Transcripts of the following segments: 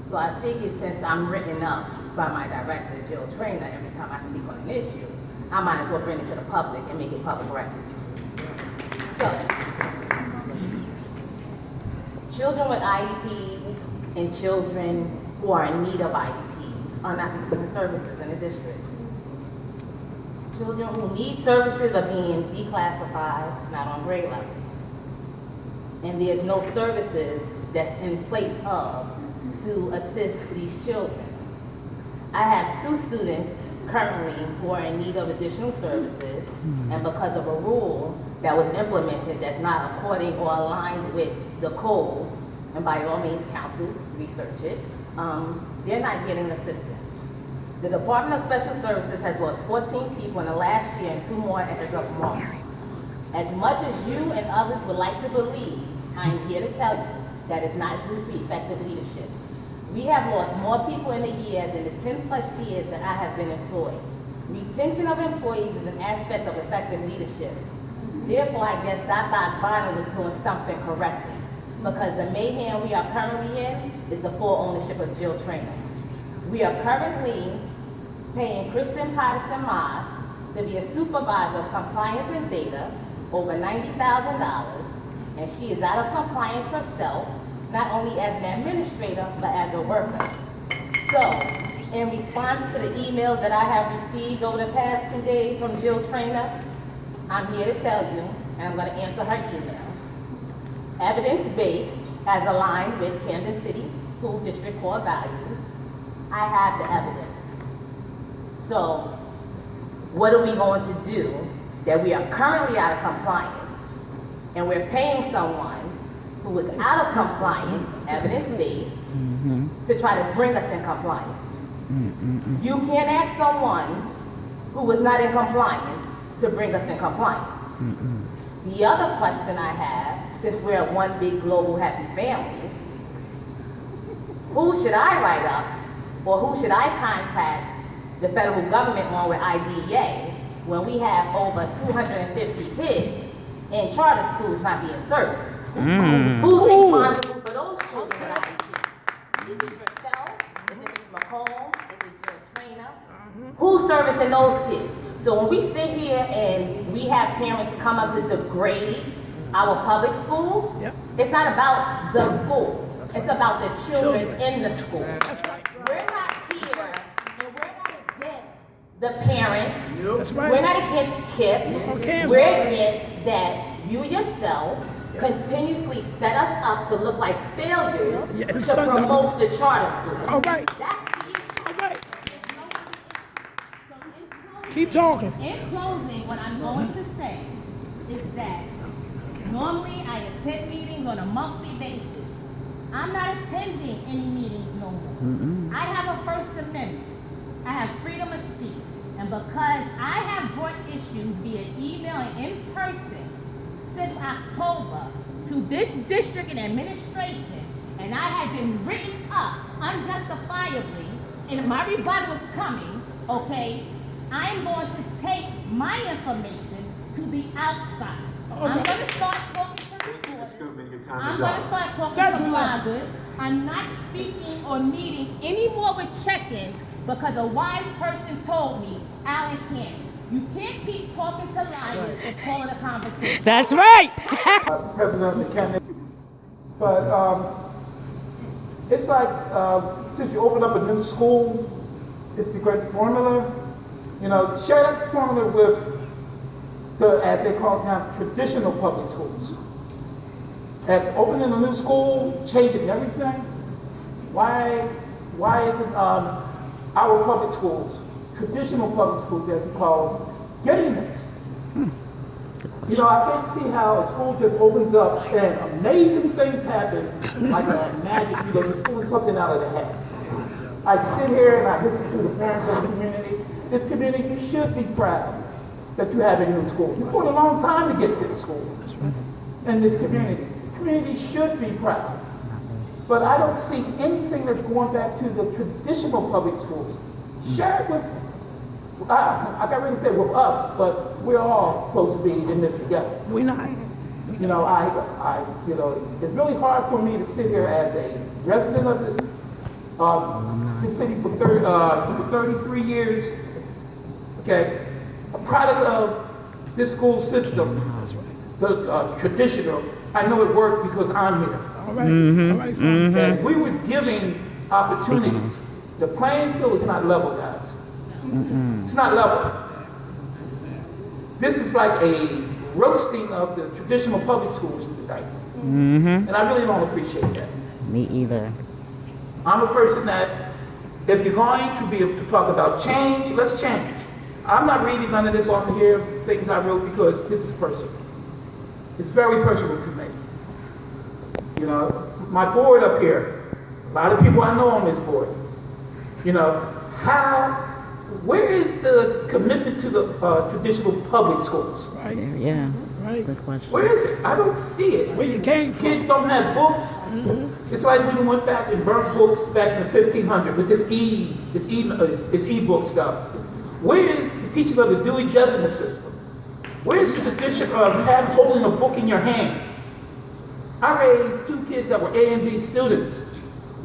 So I figured since I'm written up by my director, Jill Trainer, every time I speak on an issue, I might as well bring it to the public and make it public record. So, children with IEPs and children who are in need of IEPs are not receiving services in the district. Children who need services are being declassified, not on grade level. And there's no services that's in place of to assist these children. I have 2 students currently who are in need of additional services, and because of a rule that was implemented that's not according or aligned with the code, and by all means council, research it, they're not getting assistance. The Department of Special Services has lost 14 people in the last year and 2 more as of March. As much as you and others would like to believe, I'm here to tell you that it's not due to effective leadership. We have lost more people in a year than the 10+ years that I have been employed. Retention of employees is an aspect of effective leadership. Therefore, I guess Dr. Bonner was doing something correctly, because the mayhem we are currently in is the full ownership of Jill Trainer. We are currently paying Kristen Patterson-Moss to be a supervisor of compliance and data, over $90,000, and she is out of compliance herself, not only as an administrator, but as a worker. So, in response to the emails that I have received over the past 2 days from Jill Trainer, I'm here to tell you, and I'm going to answer her email. Evidence-based, as aligned with Camden City School District core values, I have the evidence. So, what are we going to do that we are currently out of compliance, and we're paying someone who was out of compliance, evidence-based, to try to bring us in compliance? You can't ask someone who was not in compliance to bring us in compliance. The other question I have, since we're one big global happy family, who should I write up, or who should I contact the federal government on with IDEA when we have over 250 kids in charter schools not being serviced? Who's responsible for those children that I teach? Is it yourself? Is it Ms. McComb? Is it Jill Trainer? Who's servicing those kids? So when we sit here and we have parents come up to degrade our public schools, it's not about the school. It's about the children in the school. We're not here, and we're not against the parents. We're not against KIPP. We're against that you yourself continuously set us up to look like failures to promote the charter schools. All right. That's the issue. All right. Keep talking. In closing, what I'm going to say is that normally I attend meetings on a monthly basis. I'm not attending any meetings no more. I have a First Amendment. I have freedom of speech. And because I have brought issues via email and in person since October to this district and administration, and I have been written up unjustifiably, and my rebuttal is coming, okay, I'm going to take my information to the outside. I'm going to start talking to reporters. I'm going to start talking to bloggers. I'm not speaking or meeting anymore with check-ins because a wise person told me, Alan Camden, you can't keep talking to liars and calling a conversation. That's right. President of the Camden, but it's like since you open up a new school, it's the great formula. You know, share that formula with the, as they call it now, traditional public schools. If opening a new school changes everything, why isn't our public schools, traditional public schools as we call them, getting this? You know, I can't see how a school just opens up and amazing things happen like a magic, you know, you're pulling something out of the hat. I sit here and I listen to the parents of the community. This community should be proud that you have a new school. You fought a long time to get this school. And this community. The community should be proud. But I don't see anything that's going back to the traditional public schools. Share it with, I got ready to say with us, but we're all supposed to be in this together. We're not. You know, you know, it's really hard for me to sit here as a resident of Been city for 33 years. Okay, a product of this school system, the traditional. I know it worked because I'm here. All right. All right. Fine. Okay, we were giving opportunities. The playing field is not level, guys. It's not level. This is like a roasting of the traditional public schools tonight. And I really don't appreciate that. Me either. I'm a person that, if you're going to be able to talk about change, let's change. I'm not reading none of this off of here, things I wrote, because this is personal. It's very personal to me. You know, my board up here, a lot of people I know on this board. You know, where is the commitment to the traditional public schools? Right. Yeah. Right. Good question. Where is it? I don't see it. Where you came from? Kids don't have books. It's like we went back and burnt books back in the 1500s with this e-book stuff. Where is the teaching of the Dewey Decimal System? Where is the tradition of holding a book in your hand? I raised 2 kids that were A and B students.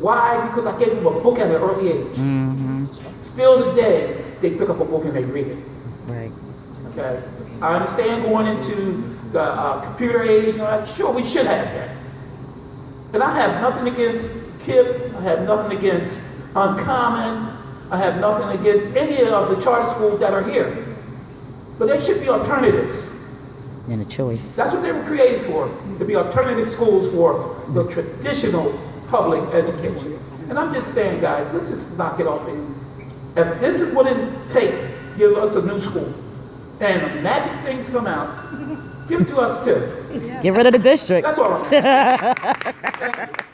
Why? Because I gave them a book at an early age. Still today, they pick up a book and they read it. That's right. Okay, I understand going into the computer age. Sure, we should have that. And I have nothing against KIPP. I have nothing against Uncommon. I have nothing against any of the charter schools that are here. But there should be alternatives. And a choice. That's what they were created for, to be alternative schools for the traditional public education. And I'm just saying, guys, let's just knock it off. If this is what it takes, give us a new school. And magic things come out, give it to us too. Get rid of the district. That's all I'm saying. Thank you.